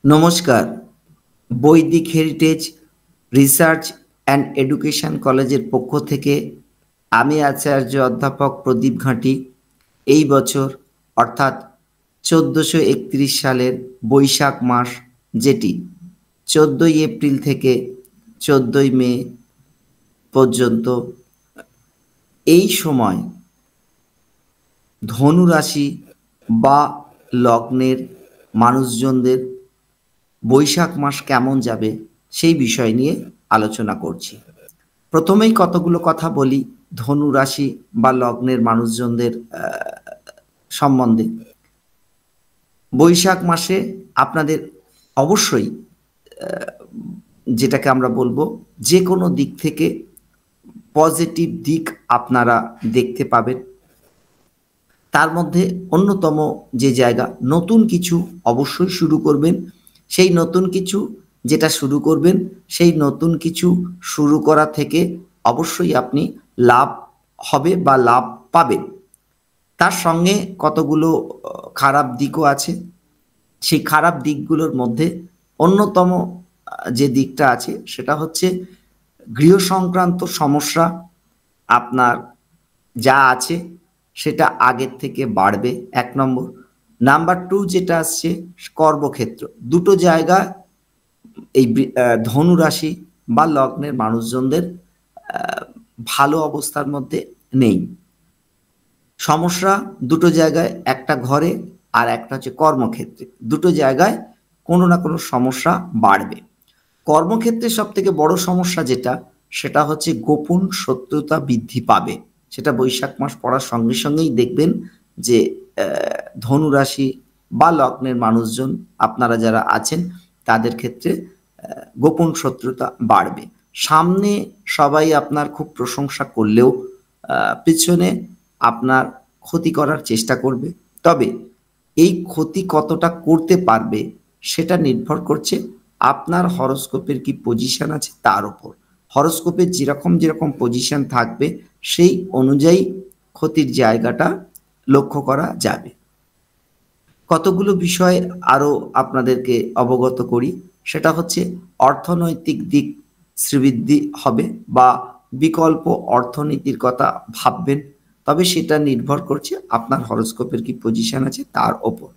নমস্কার। বৈদিক heritage research and education কলেজের পক্ষ থেকে আমি আচার্য অধ্যাপক প্রদীপ ঘাঁটি এই বছর অর্থাৎ ১৪৩১ সালের বৈশাখ মাস, যেটি ১৪ই এপ্রিল থেকে ১৪ই মে পর্যন্ত, এই সময় ধনু রাশি বা লগ্নের মানুষজনদের বৈশাখ মাস কেমন যাবে সেই বিষয় নিয়ে আলোচনা করছি। প্রথমেই কতগুলো কথা বলি ধনু রাশি বা লগ্নের মানুষজনদের সম্বন্ধে। বৈশাখ মাসে আপনাদের অবশ্যই যেটাকে আমরা বলবো যে কোনো দিক থেকে পজিটিভ দিক আপনারা দেখতে পাবেন। তার মধ্যে অন্যতম যে জায়গা, নতুন কিছু অবশ্যই শুরু করবেন। সেই নতুন কিছু যেটা শুরু করবেন, সেই নতুন কিছু শুরু করা থেকে অবশ্যই আপনি লাভ হবে বা লাভ পাবেন। তার সঙ্গে কতগুলো খারাপ দিকও আছে। সেই খারাপ দিকগুলোর মধ্যে অন্যতম যে দিকটা আছে সেটা হচ্ছে গৃহ সংক্রান্ত সমস্যা আপনার যা আছে সেটা আগের থেকে বাড়বে, ১ নম্বর। নাম্বার 2 যেটা আসছে কর্মক্ষেত্র। দুটো জায়গা এই ধনু রাশি বা লগ্নের মানুষজনদের ভালো অবস্থার মধ্যে নেই। সমস্যা দুটো জায়গায়, একটা ঘরে আর একটা হচ্ছে কর্মক্ষেত্রে। দুটো জায়গায় কোনো না কোনো সমস্যা বাড়বে। কর্মক্ষেত্রে সবথেকে বড় সমস্যা যেটা, সেটা হচ্ছে গোপন শত্রুতা বৃদ্ধি পাবে। সেটা বৈশাখ মাস পড়ার সঙ্গে সঙ্গেই দেখবেন যে ধনু রাশি বা লগ্নের মানুষজন আপনারা যারা আছেন তাদের ক্ষেত্রে গোপন শত্রুতা বাড়বে। সামনে সবাই আপনার খুব প্রশংসা করলেও পিছনে আপনার ক্ষতি করার চেষ্টা করবে। তবে এই ক্ষতি কতটা করতে পারবে সেটা নির্ভর করছে আপনার হরোস্কোপের কি পজিশন আছে তার উপর। হরোস্কোপের যেরকম পজিশন থাকবে সেই অনুযায়ী ক্ষতির জায়গাটা লক্ষ্য করা যাবে। কতগুলো বিষয় আরও আপনাদেরকে অবগত করি। সেটা হচ্ছে অর্থনৈতিক দিক শ্রীবৃদ্ধি হবে বা বিকল্প অর্থনীতির কথা ভাববেন, তবে সেটা নির্ভর করছে আপনার হরোস্কোপের কি পজিশন আছে তার ওপর।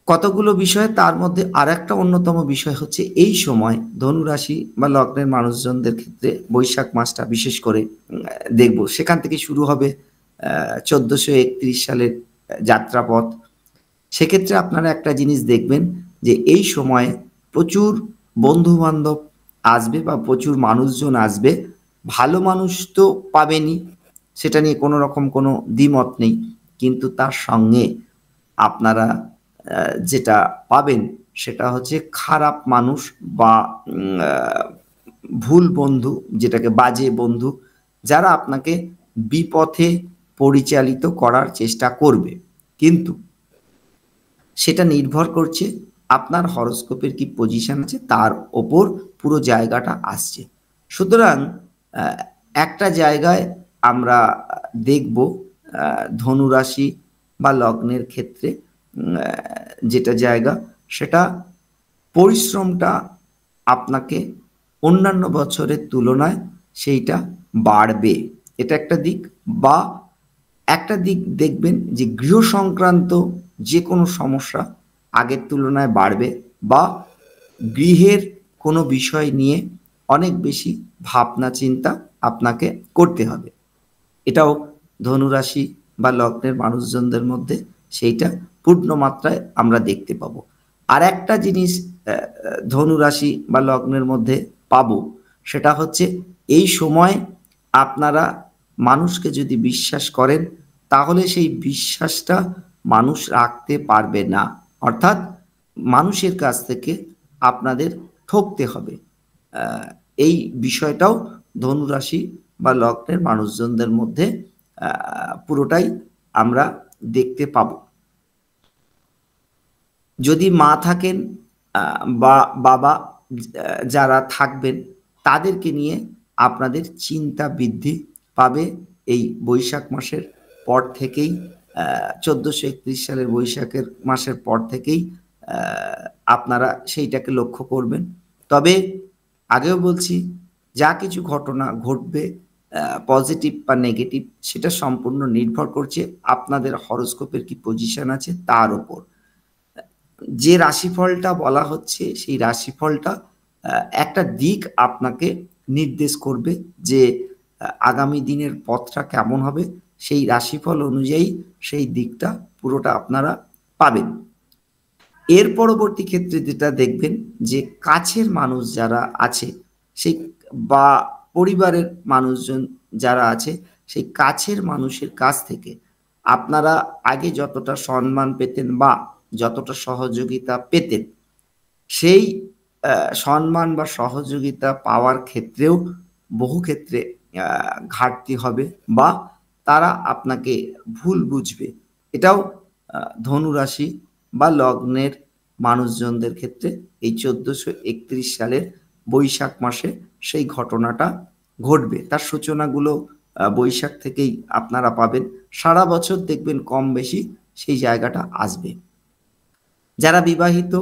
কতগুলো বিষয়, তার মধ্যে আরেকটা অন্যতম বিষয় হচ্ছে এই সময় ধনু রাশি বা লগ্নের মানুষজনদের ক্ষেত্রে বৈশাখ মাসটা বিশেষ করে দেখব, সেখান থেকে শুরু হবে ১৪৩১ সালের যাত্রাপথ। সেক্ষেত্রে আপনারা একটা জিনিস দেখবেন যে এই সময়ে প্রচুর বন্ধু-বান্ধব আসবে বা প্রচুর মানুষজন আসবে। ভালো মানুষ তো পাবেনই, সেটা নিয়ে কোনো রকম কোনো দ্বিমত নেই। কিন্তু তার সঙ্গে আপনারা যেটা পাবেন সেটা হচ্ছে খারাপ মানুষ বা ভুল বন্ধু, যেটাকে বাজে বন্ধু, যারা আপনাকে বিপথে পরিচালিত করার চেষ্টা করবে। কিন্তু সেটা নির্ভর করছে আপনার হরোস্কোপের কি পজিশন আছে তার ওপর পুরো জায়গাটা আসছে। সুতরাং একটা জায়গায় আমরা দেখব ধনু রাশি বা লগ্নের ক্ষেত্রে যেটা জায়গা, সেটা পরিশ্রমটা আপনাকে অন্যান্য বছরের তুলনায় সেইটা বাড়বে। এটা একটা দিক। বা একটা দিক দেখবেন যে গৃহ সংক্রান্ত যে কোনো সমস্যা আগের তুলনায় বাড়বে বা গৃহের কোনো বিষয় নিয়ে অনেক বেশি ভাবনা চিন্তা আপনাকে করতে হবে। এটাও ধনুরাশি বা লগ্নের মানুষজনদের মধ্যে সেইটা পূর্ণ মাত্রায় আমরা দেখতে পাবো। আর একটা জিনিস ধনুরাশি বা লগ্নের মধ্যে পাবো, সেটা হচ্ছে এই সময় আপনারা মানুষকে যদি বিশ্বাস করেন তাহলে সেই বিশ্বাসটা মানুষ রাখতে পারবে না। অর্থাৎ মানুষের কাছ থেকে আপনাদের ঠকতে হবে। এই বিষয়টাও ধনুরাশি বা লগ্নের মানুষজনদের মধ্যে পুরোটাই আমরা দেখতে পাবো। যদি মা থাকেন বা বাবা যারা থাকবেন তাদেরকে নিয়ে আপনাদের চিন্তা বৃদ্ধি পাবে এই বৈশাখ মাসের পর থেকেই। ১৪৩১ সালের বৈশাখের মাসের পর থেকেই আপনারা সেইটাকে লক্ষ্য করবেন। তবে আগেও বলছি, যা কিছু ঘটনা ঘটবে পজিটিভ বা নেগেটিভ সেটা সম্পূর্ণ নির্ভর করছে আপনাদের হরোস্কোপের কি পজিশন আছে তার উপর। যে রাশিফলটা বলা হচ্ছে সেই রাশিফলটা একটা দিক আপনাকে নির্দেশ করবে যে আগামী দিনের পথটা কেমন হবে, সেই রাশিফল অনুযায়ী সেই দিকটা পুরোটা আপনারা পাবেন। এর পরবর্তী ক্ষেত্রে যেটা দেখবেন যে কাছের মানুষ যারা আছে সেই বা পরিবারের মানুষজন যারা আছে সেই কাছের মানুষের কাছ থেকে আপনারা আগে যতটা সম্মান পেতেন বা যতটা সহযোগিতা পেতেন, সেই সম্মান বা সহযোগিতা পাওয়ার ক্ষেত্রেও বহু ক্ষেত্রে ঘাটতি হবে বা তারা আপনাকে ভুল বুঝবে। এটাও ধনু রাশি বা লগ্নের মানুষজনদের ক্ষেত্রে এই 1431 সালের বৈশাখ মাসে সেই ঘটনাটা ঘটবে। তার সূচনাগুলো বৈশাখ থেকেই আপনারা পাবেন। সারা বছর দেখবেন কম বেশি সেই জায়গাটা আসবে। যারা বিবাহিত,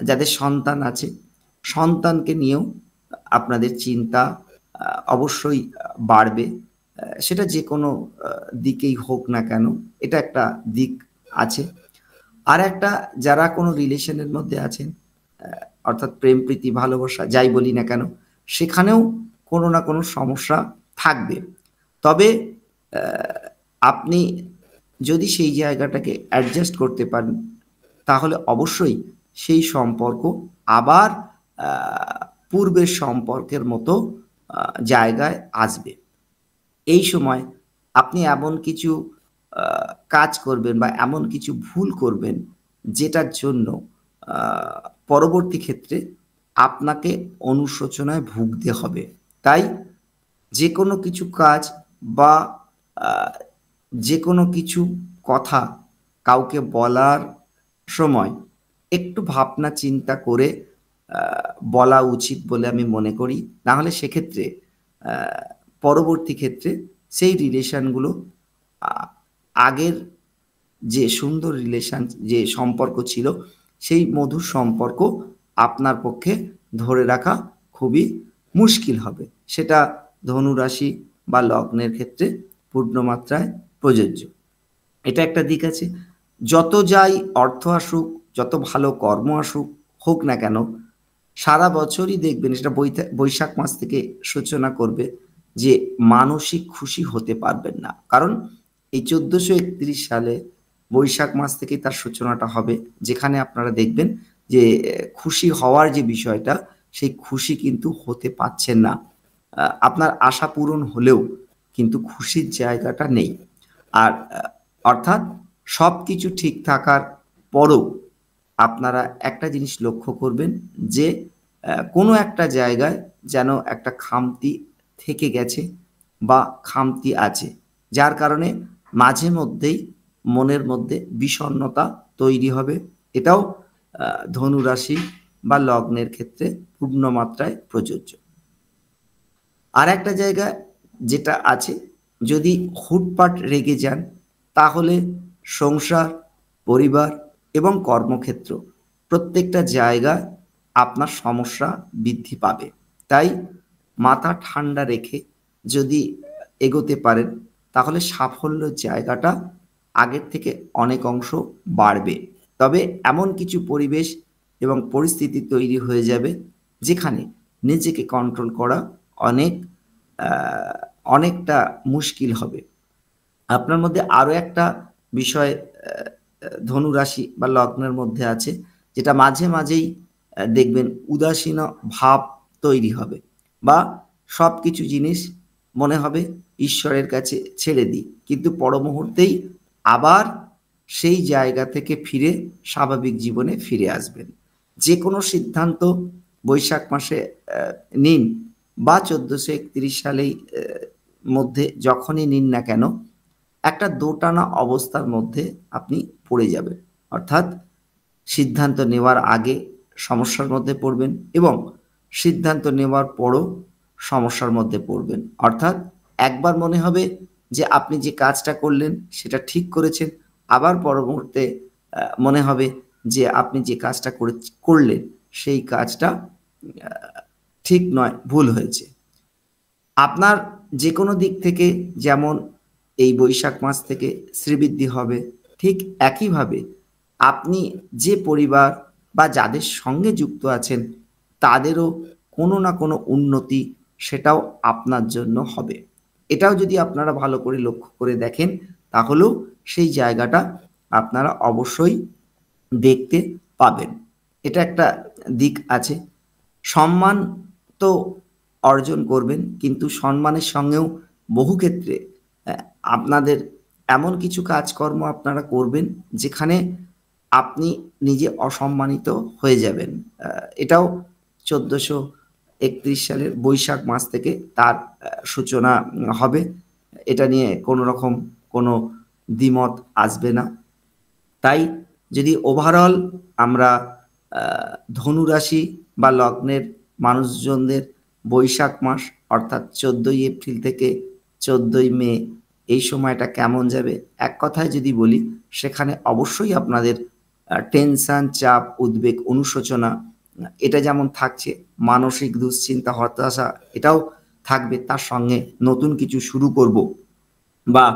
যাদের সন্তান আছে, সন্তানকে নিয়েও আপনাদের চিন্তা অবশ্যই বাড়বে। সেটা যে কোনো দিকেই হোক না কেন, এটা একটা দিক আছে। আর একটা, যারা কোনো রিলেশনের মধ্যে আছেন, অর্থাৎ প্রেম প্রীতি ভালোবাসা যাই বলি না কেন, সেখানেও কোনো না কোনো সমস্যা থাকবে। তবে আপনি যদি সেই জায়গাটাকে অ্যাডজাস্ট করতে পারেন তাহলে অবশ্যই সেই সম্পর্ক আবার পূর্বের সম্পর্কের মতো জায়গায় আসবে। এই সময় আপনি এমন কিছু কাজ করবেন বা এমন কিছু ভুল করবেন যেটার জন্য পরবর্তী ক্ষেত্রে আপনাকে অনুশোচনায় ভুগতে হবে। তাই যে কোনো কিছু কাজ বা যে কোনো কিছু কথা কাউকে বলার সময় একটু ভাবনা চিন্তা করে বলা উচিত বলে আমি মনে করি। নাহলে সেক্ষেত্রে পরবর্তী ক্ষেত্রে সেই রিলেশনগুলো আগের যে সুন্দর রিলেশন যে সম্পর্ক ছিল সেই মধুর সম্পর্ক আপনার পক্ষে ধরে রাখা খুবই মুশকিল হবে। সেটা ধনুরাশি বা লগ্নের ক্ষেত্রে পূর্ণমাত্রায় প্রযোজ্য। এটা একটা দিক আছে। যত যাই অর্থ আসুক, যত ভালো কর্ম আসুক হোক না কেন, সারা বছরই দেখবেন সেটা বৈশাখ মাস থেকে সূচনা করবে যে মানসিক খুশি হতে পারবেন না। কারণ এই 1431 সালে বৈশাখ মাস থেকে তার সূচনাটা হবে, যেখানে আপনারা দেখবেন যে খুশি হওয়ার যে বিষয়টা সেই খুশি কিন্তু হতে পারছেন না। আপনার আশা পূরণ হলেও কিন্তু খুশির জায়গাটা নেই। আর অর্থাৎ সব কিছু ঠিক থাকার পরও আপনারা একটা জিনিস লক্ষ্য করবেন যে কোনো একটা জায়গায় যেন একটা খামতি থেকে গেছে বা খামতি আছে, যার কারণে মাঝে মধ্যেই মনের মধ্যে বিষণ্ণতা তৈরি হবে। এটাও ধনুরাশি বা লগ্নের ক্ষেত্রে পূর্ণমাত্রায় প্রযোজ্য। আর একটা জায়গা যেটা আছে, যদি হুটপাট রেগে যান তাহলে সংসার, পরিবার এবং কর্মক্ষেত্র প্রত্যেকটা জায়গায় আপনার সমস্যা বৃদ্ধি পাবে। তাই মাথা ঠান্ডা রেখে যদি এগোতে পারেন তাহলে সাফল্যের জায়গাটা আগের থেকে অনেক অংশ বাড়বে। তবে এমন কিছু পরিবেশ এবং পরিস্থিতি তৈরি হয়ে যাবে যেখানে নিজেকে কন্ট্রোল করা অনেক অনেকটা মুশকিল হবে। আপনার মধ্যে আরও একটা বিষয় ধনুরাশি বা লগ্নের মধ্যে আছে, যেটা মাঝে মাঝেই দেখবেন উদাসীন ভাব তৈরি হবে বা সব কিছু জিনিস মনে হবে ঈশ্বরের কাছে ছেড়ে দিই, কিন্তু পর মুহূর্তেই আবার সেই জায়গা থেকে ফিরে স্বাভাবিক জীবনে ফিরে আসবেন। যে কোনো সিদ্ধান্ত বৈশাখ মাসে নিন বা 1431 সালেই মধ্যে যখনই নিন না কেন, একটা দোটানা অবস্থার মধ্যে আপনি পড়ে যাবেন। অর্থাৎ সিদ্ধান্ত নেওয়ার আগে সমস্যার মধ্যে পড়বেন এবং সিদ্ধান্ত নেওয়ার পরও সমস্যার মধ্যে পড়বেন। অর্থাৎ একবার মনে হবে যে আপনি যে কাজটা করলেন সেটা ঠিক করেছেন, আবার পর মুহূর্তে মনে হবে যে আপনি যে কাজটা করলেন সেই কাজটা ঠিক নয়, ভুল হয়েছে। আপনার যে কোনো দিক থেকে যেমন এই বৈশাখ মাস থেকে শ্রীবৃদ্ধি হবে, ঠিক একইভাবে আপনি যে পরিবার বা যাদের সঙ্গে যুক্ত আছেন তাদেরও কোনো না কোনো উন্নতি সেটাও আপনার জন্য হবে। এটাও যদি আপনারা ভালো করে লক্ষ্য করে দেখেন তাহলেও সেই জায়গাটা আপনারা অবশ্যই দেখতে পাবেন। এটা একটা দিক আছে। সম্মান তো অর্জন করবেন, কিন্তু সম্মানের সঙ্গেও বহু ক্ষেত্রে আপনাদের এমন কিছু কাজকর্ম আপনারা করবেন যেখানে আপনি নিজে অসম্মানিত হয়ে যাবেন। এটাও 1431 সালের বৈশাখ মাস থেকে তার সূচনা হবে। এটা নিয়ে কোনো রকম কোনো দ্বিমত আসবে না। তাই যদি ওভারঅল আমরা ধনু রাশি বা লগ্নের মানুষজনদের বৈশাখ মাস অর্থাৎ 14ই এপ্রিল থেকে 14ই মে এই সময়টা কেমন যাবে এক কথায় যদি বলি, সেখানে অবশ্যই আপনাদের টেনশন, চাপ, উদ্বেগ, অনুশোচনা এটা যেমন থাকছে, মানসিক দুশ্চিন্তা, হতাশা এটাও থাকবে। তার সঙ্গে নতুন কিছু শুরু করব বা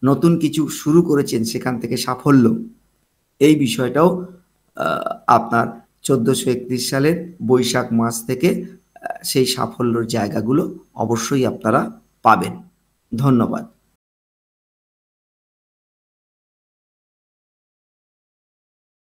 নতুন কিছু শুরু করেছেন সেখান থেকে সাফল্য, এই বিষয়টাও আপনার 1431 সালের বৈশাখ মাস থেকে সেই সাফল্যর জায়গাগুলো অবশ্যই আপনারা পাবেন। ধন্যবাদ।